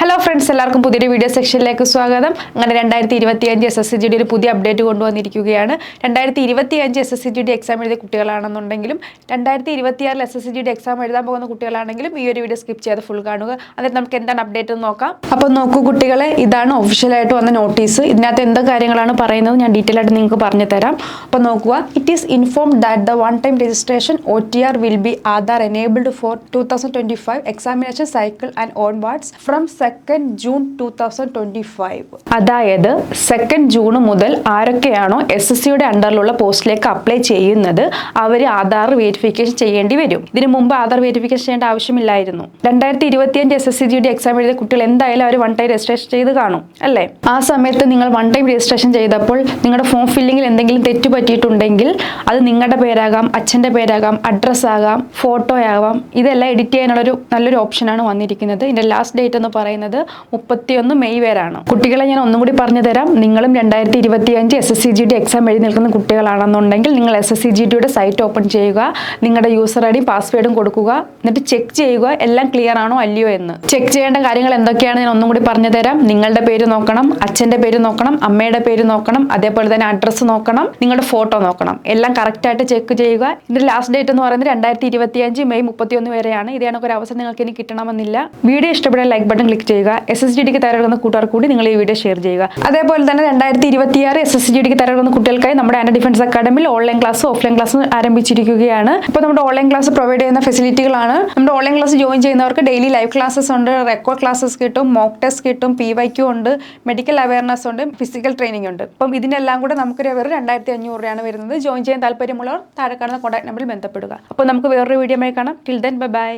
Hello friends, എല്ലാവർക്കും പുതിയൊരു video സെക്ഷനിലേക്ക് സ്വാഗതം. അങ്ങനെ 2025 SSCGD ഒരു പുതിയ അപ്ഡേറ്റ് കൊണ്ടുവന്നിരിക്കുകയാണ്. 2025 SSCGD എക്സാം എഴുതിയ കുട്ടികളാണെന്നുണ്ടെങ്കിലും 2026 SSCGD എക്സാം എഴുതാൻ പോകുന്ന കുട്ടികളാണെങ്കിലും ഈ ഒരു വീഡിയോ സ്കിപ്പ് ചെയ്ത് ഫുൾ കാണുക. എന്നിട്ട് നമുക്ക് എന്താണ് അപ്ഡേറ്റ് എന്ന് നോക്കാം. അപ്പോൾ നോക്കൂ കുട്ടികളെ, ഇതാണ് ഒഫീഷ്യലായിട്ട് വന്ന നോട്ടീസ്. ഇതിനകത്ത് എന്ത് കാര്യങ്ങളാണ് പറയുന്നത് ഞാൻ ഡീറ്റെയിൽ ആയിട്ട് നിങ്ങൾക്ക് പറഞ്ഞു തരാം. അപ്പോൾ നോക്കുക, it is informed that the one time registration OTR will be Aadhaar enabled for 2025 examination cycle and onwards from 2nd June 2025. അതായത് 2nd June മുതൽ ആരൊക്കെയാണോ SSCയുടെ അണ്ടറിലുള്ള പോസ്റ്റിലേക്ക് അപ്ലൈ ചെയ്യുന്നത് അവർ ആധാർ വെരിഫിക്കേഷൻ ചെയ്യേണ്ടി വരും. ഇതിനു മുമ്പ് ആധാർ വെരിഫിക്കേഷൻ ചെയ്യേണ്ട ആവശ്യമില്ലായിരുന്നു. 2025 SSCGD എക്സാം എഴുതിയ കുട്ടികൾ എന്തായാലും അവർ വൺ ടൈം രജിസ്ട്രേഷൻ ചെയ്ത് കാണും അല്ലേ? ആ സമയത്ത് നിങ്ങൾ വൺ ടൈം രജിസ്ട്രേഷൻ ചെയ്തപ്പോൾ നിങ്ങളുടെ ഫോം ഫില്ലിങ്ങിൽ എന്തെങ്കിലും തെറ്റ് പറ്റിയിട്ടുണ്ടെങ്കിൽ അത് നിങ്ങളുടെ പേരാകാം, അച്ഛൻ്റെ പേരാകാം, അഡ്രസ്സ് ആകാം, ഫോട്ടോ ആകാം. ഇതെല്ലാം എഡിറ്റ് ചെയ്യാനുള്ളൊരു നല്ലൊരു ഓപ്ഷനാണ് വന്നിരിക്കുന്നത്. ഇതിൻ്റെ ലാസ്റ്റ് ഡേറ്റ് എന്ന് പറയുന്നത് 31 മെയ് വരെയാണ്. കുട്ടികളെ ഞാൻ ഒന്നും കൂടി പറഞ്ഞു തരാം. നിങ്ങളും 2025 SSCGD എക്സാം എഴുതി നിൽക്കുന്ന കുട്ടികളാണെന്നുണ്ടെങ്കിൽ നിങ്ങൾ SSCGDയുടെ സൈറ്റ് ഓപ്പൺ ചെയ്യുക, നിങ്ങളുടെ യൂസർ ഐ ഡി പാസ്വേഡും കൊടുക്കുക, എന്നിട്ട് ചെക്ക് ചെയ്യുക എല്ലാം ക്ലിയർ ആണോ അല്ലയോ എന്ന്. ചെക്ക് ചെയ്യേണ്ട കാര്യങ്ങൾ എന്തൊക്കെയാണ് ഞാൻ ഒന്നും കൂടി പറഞ്ഞു തരാം. നിങ്ങളുടെ പേര് നോക്കണം, അച്ഛൻ്റെ പേര് നോക്കണം, അമ്മയുടെ പേര് നോക്കണം, അതേപോലെ തന്നെ അഡ്രസ്സ് നോക്കണം, നിങ്ങളുടെ ഫോട്ടോ നോക്കണം. എല്ലാം കറക്റ്റായിട്ട് ചെക്ക് ചെയ്യുക. ഇതിന്റെ ലാസ്റ്റ് ഡേറ്റ് എന്ന് പറയുന്നത് 2025 മെയ് 31 വരെയാണ്. ഇതേ ഒരു അവസരം നിങ്ങൾക്ക് ഇനി കിട്ടണമെന്നില്ല. വീഡിയോ ഇഷ്ടപ്പെടാൻ ലൈക്ക് ബട്ടൺ ക്ലിക്ക് ചെയ്യുക. SSCGDക്ക് തയ്യാറെടുക്കുന്ന കൂട്ടുകാർ കൂടി നിങ്ങൾ ഈ വീഡിയോ ഷെയർ ചെയ്യുക. അതേപോലെ തന്നെ 2026 SSCGDക്ക് തയ്യാറെടുക്കുന്ന കുട്ടികൾക്കായി നമ്മുടെ ആൻഡ് ഡിഫൻസ് അക്കാഡമിയിൽ ഓൺലൈൻ ക്ലാസ് ഓഫ്ലൈൻ ക്ലാസ് ആരംഭിച്ചിരിക്കുകയാണ്. ഇപ്പോൾ നമ്മുടെ ഓൺലൈൻ ക്ലാസ് പ്രൊവൈഡ് ചെയ്യുന്ന ഫെസിലിറ്റികളാണ്. നമ്മുടെ ഓൺലൈൻ ക്ലാസ് ജോയിൻ ചെയ്യുന്നവർക്ക് ഡെയിലി ലൈവ് ക്ലാസ്സസ് ഉണ്ട്, റെക്കോർഡ് ക്ലാസ്സസ് കിട്ടും, മോക്ക് ടെസ്റ്റ് കിട്ടും, PYQ ഉണ്ട്, മെഡിക്കൽ അവയർനെസ് ഉണ്ട്, ഫിസിക്കൽ ട്രെയിനിങ് ഉണ്ട്. അപ്പം ഇതിനെല്ലാം കൂടെ നമുക്ക് വെറും 2500 രൂപയാണ് വരുന്നത്. ജോയിൻ ചെയ്യാൻ താല്പര്യമുള്ളവർ താഴെ കാണുന്ന കോൺടാക്ട് നമ്പറിൽ ബന്ധപ്പെടുക. അപ്പോൾ നമുക്ക് വേറൊരു വീഡിയോ കാണാം. Till then bye.